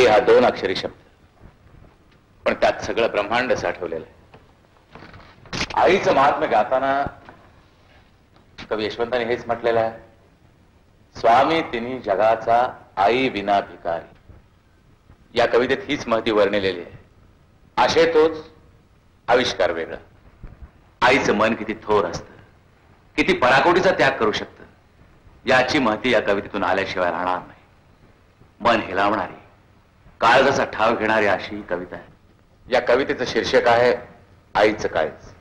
आई हा 2 अक्षरी शब्द, पण त्यात सगळं ब्रह्मांड साठवलेलं आहे. आईचं महात्म्य गाताना कवी यशवंतांनी हेच म्हटलेलं आहे, स्वामी तिन्ही जगाचा आई विना भिकारी. या कवितेत हीच महती वर्णिलेली आहे. आशय तोच, आविष्कार वेगळा. आईचं मन किती थोर असतं, किती पराकोटीचा त्याग करू शकतं, याची महती या कवितेतून आल्याशिवाय राहणार नाही. मन हिलावणारी, काळजाचा ठाव घेणारी अशी कविता आहे. या कवितेचं शीर्षक आहे आईचं काळीज.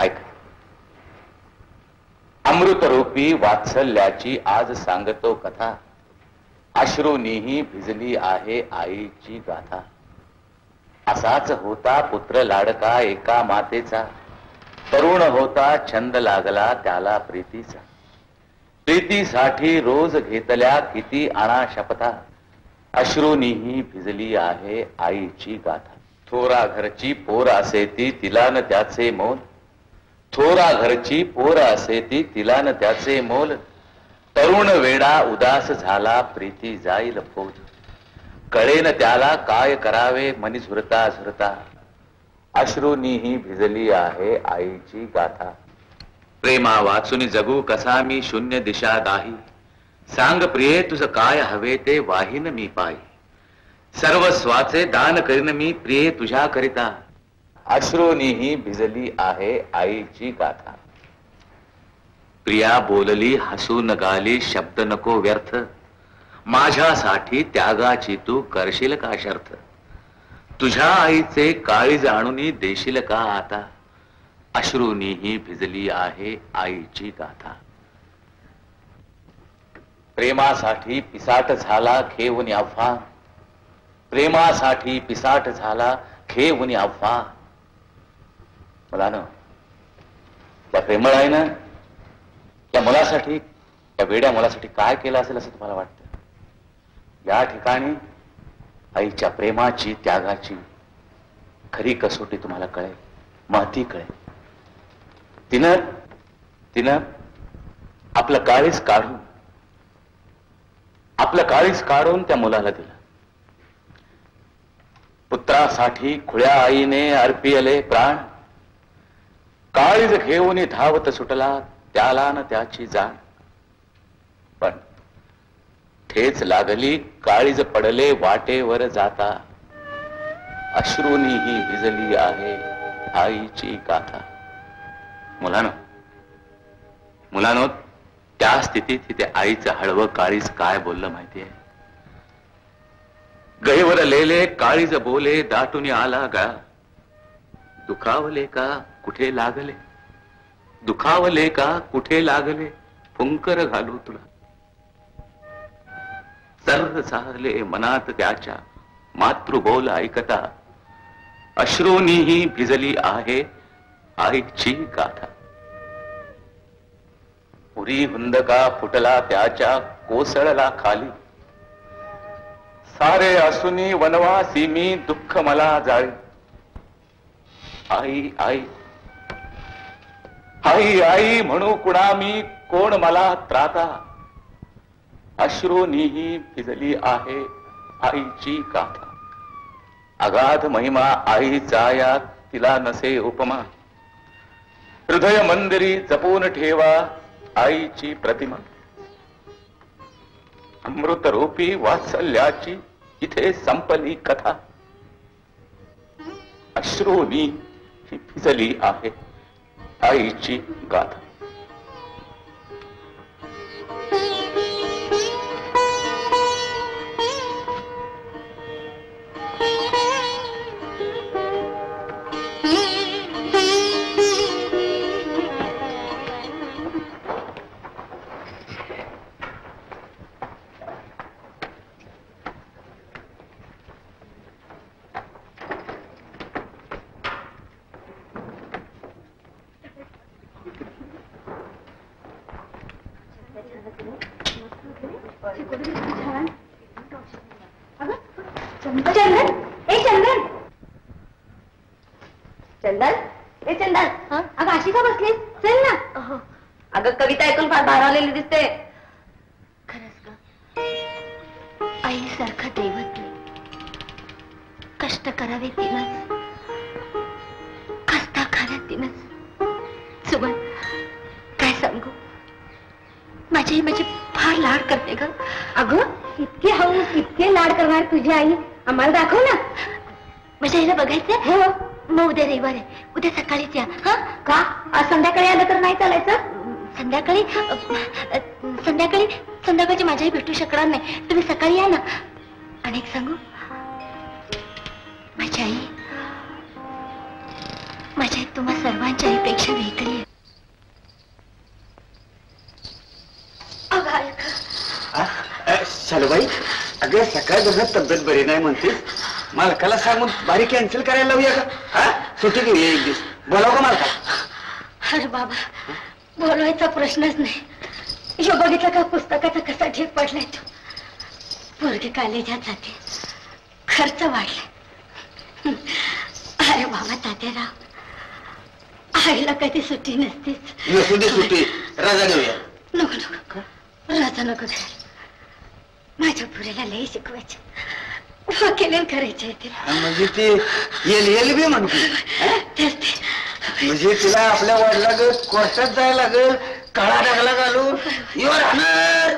ऐका. अमृतरूपी वात्सल्याची आज सांगतो कथा, अश्रूनीही भिजली आहे आईची गाथा. असाच होता पुत्र लाडका एका मातेचा, तरुण होता छंद लागला त्याला प्रीतीचा. प्रीतीसाठी रोज घेतल्या किती आणा शपथा, अश्रूनीही भिजली आहे आईची गाथा. थोरा घरची पोर असे ती तिला न त्याचे मोल, थोरा घरची पोर असे ती तिला न त्याचे मोल. तरुण वेडा उदास झाला प्रीती जाईल फोल, कळेन त्याला काय करावे मनी झुरता झुरता. अश्रूनीही भिजली आहे आईची गाथा. प्रेमा वाचून जगू कसा मी शून्य दिशा दाही, सांग प्रिये तुझ काय हवे ते वाहीन मी पायी. सर्वस्वाचे दान करीन मी प्रिये तुझ्या करिता, अश्रूनीही भिजली आहे आईची गाथा. प्रिया बोलली हसून गाली शब्द नको व्यर्थ, माझ्यासाठी त्यागाची तू करशील का शर्थ. तुझ्या आईचे काळीज आणून देशील का आता, अश्रूनीही भिजली आहे आईची गाथा. प्रेमासाठी पिसाट झाला खेवून अफवा, प्रेमासाठी पिसाट झाला खेवून अफवा. मला ना त्या प्रेमळ आहे ना, त्या मुलासाठी, त्या वेड्या मुलासाठी काय केलं असेल असं तुम्हाला वाटतं? या ठिकाणी आईच्या प्रेमाची, त्यागाची खरी कसोटी तुम्हाला कळेल, महती कळेल. तिनं आपलं काळीज काढून त्या मुलाला दिलं. पुत्रासाठी खुळ्या आईने अर्पिले प्राण, काळीज घेऊन धावत सुटला त्याला न त्याची जाण. पण ठेच लागली काळीज पडले वाटेवर जाता, अश्रूनीही भिजली आहे आईची गाथा. मुलानो, त्या स्थितीत तिथे आईचं हळवं काळीज काय बोललं माहितीये? गहीवर लेले काळीज बोले दाटून आला गा, दुखावले का कुठे लागले, दुखावले का कुठे लागले, फुंकर घालू तुला. सर्व झाले मनात त्याच्या मातृबोल ऐकता, अश्रूनीही भिजली आहे आईची गाथा. पुरी हुंदका फुटला त्याच्या कोसळला खाली, सारे असूनी वनवासी मी दुःख मला जाळी. आई आई आई आई म्हणू कुणा मी, कोण मला त्राता, अश्रूनीही भिजली आहे आईची गाथा. अगाध महिमा आईचा या तिला नसे उपमा, हृदय मंदिरी जपून ठेवा आईची प्रतिमा. अमृतरूपी वात्सल्याची इथे संपली कथा, अश्रूनी ही भिजली आहे आईची गाथा. चंदन, ए चंदन, अगं अशी का बसलीस? चल ना. अगं कविता ऐकून फार भारावलेली दिसते. खरंच का? आई सारखं दैवत नाही, कष्ट करावे तिनंच, खस्ता खाव्या तिनंच. सुमन, काय सांगू, माझी फार लाड करते ग. अगं, इतके हौस इतके लाड करणार तुझी आई आम्हाला दाखव ना. माझ्या आईला बघायचं. हो, मग उद्या रविवार आहे, उद्या सकाळीच या. हा का? आज संध्याकाळी आलं तर नाही चालायचं? संध्याकाळची माझी आई भेटू शकणार नाही, तुम्ही सकाळी या ना. आणि एक सांगू, माझी आई तुम्हा सर्वांच्या आईपेक्षा वेगळी आहे. शालूबाई, अगं सकाळ बघत तब्येत बरी नाही म्हणते, मालकाला सांगून बारी कॅन्सल करायला लावूया का? सुट्टी घेऊया एक दिवस, बोलाव का मालका? अरे बाबा, बोलवायचा प्रश्नच नाही. यो बघितलं का पुस्तकाचा कसा ढीक पडलाय तो. पोरगी कॉलेजात जाते, खर्च वाढलाय. अरे बाबा तात्याराव, आईला कधी सुट्टी नसतेच. नसू दे सुट्टी, रजा घेऊया. नको, रजा नको घ्यायला. माझ्या पुरेला लई शिकवायचे, वकिली करायचे ते. म्हणजे ते एल बी म्हणते, म्हणजे तिला आपल्या वडिला कोर्टात जायला लागेल, काळा डागला घालून येऊ राहणार.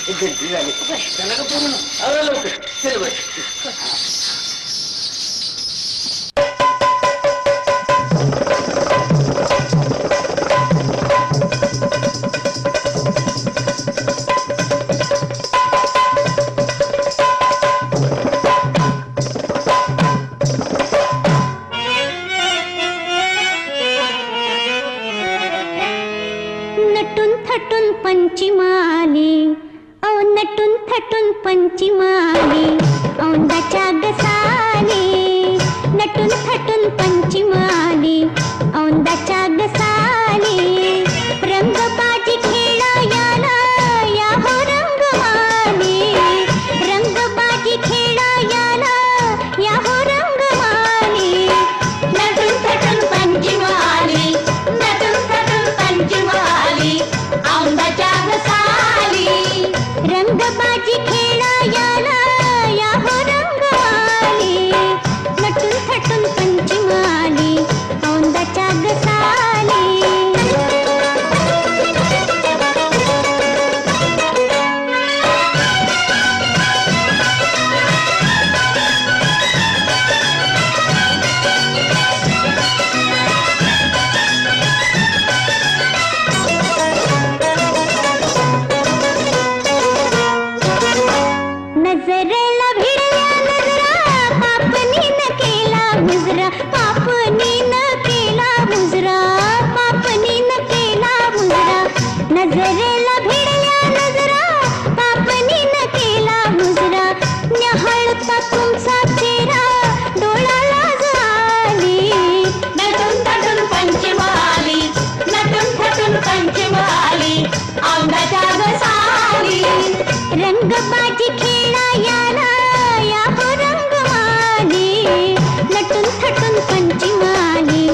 घंटी झाली त्याला का पूर्ण लवकर चल बाई. पंचिमाली नटून थटून पंचिमाली औंदाच्या गसाली, नटून थटून पंचिमाली औंदाच्या गसाली. रंगबाजी खेळायला या हो रंगमाली, रंगबाजी खेळायला या हो रंगमाली. नटून थटून पंचिमाली, नटून थटून पंचिमाली औंदाच्या गसाली. रंगबाजी खेळायला या हो रंगमाली, नटून थटून पंचिमाली औंदाच्या गसाली. नजरेला भिडल्या नजरा, पापनी न केला मुजरा, पापनी न केला मुजरा, पापनी न केला मुजरा. नजरेला भिडल्या नजरा, पापनी न केला मुजरा. न्याहाळता तुमचा चेहरा डोळ्याला झाली. नटून थटून पंचमाली, नटून थटून पंचमाली औंदाच्या गसाली. रंगबाजी खेळायला या हो रंगमाली, नटून थटून पंचमाली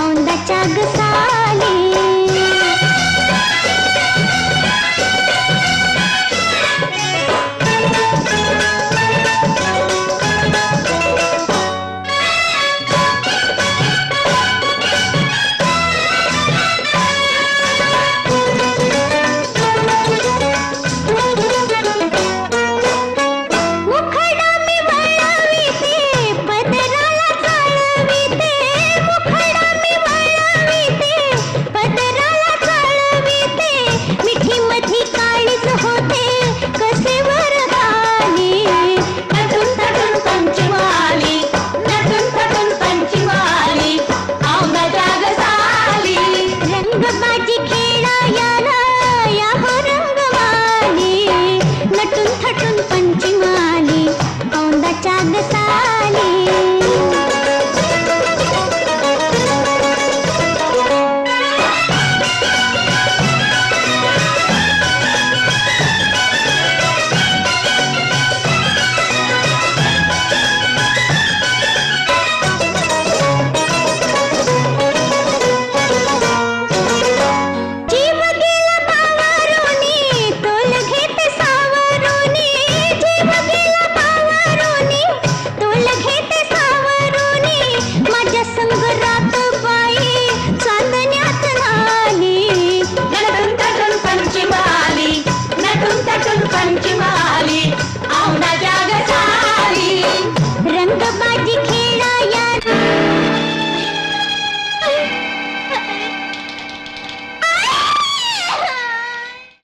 औंदाच्या गसाली.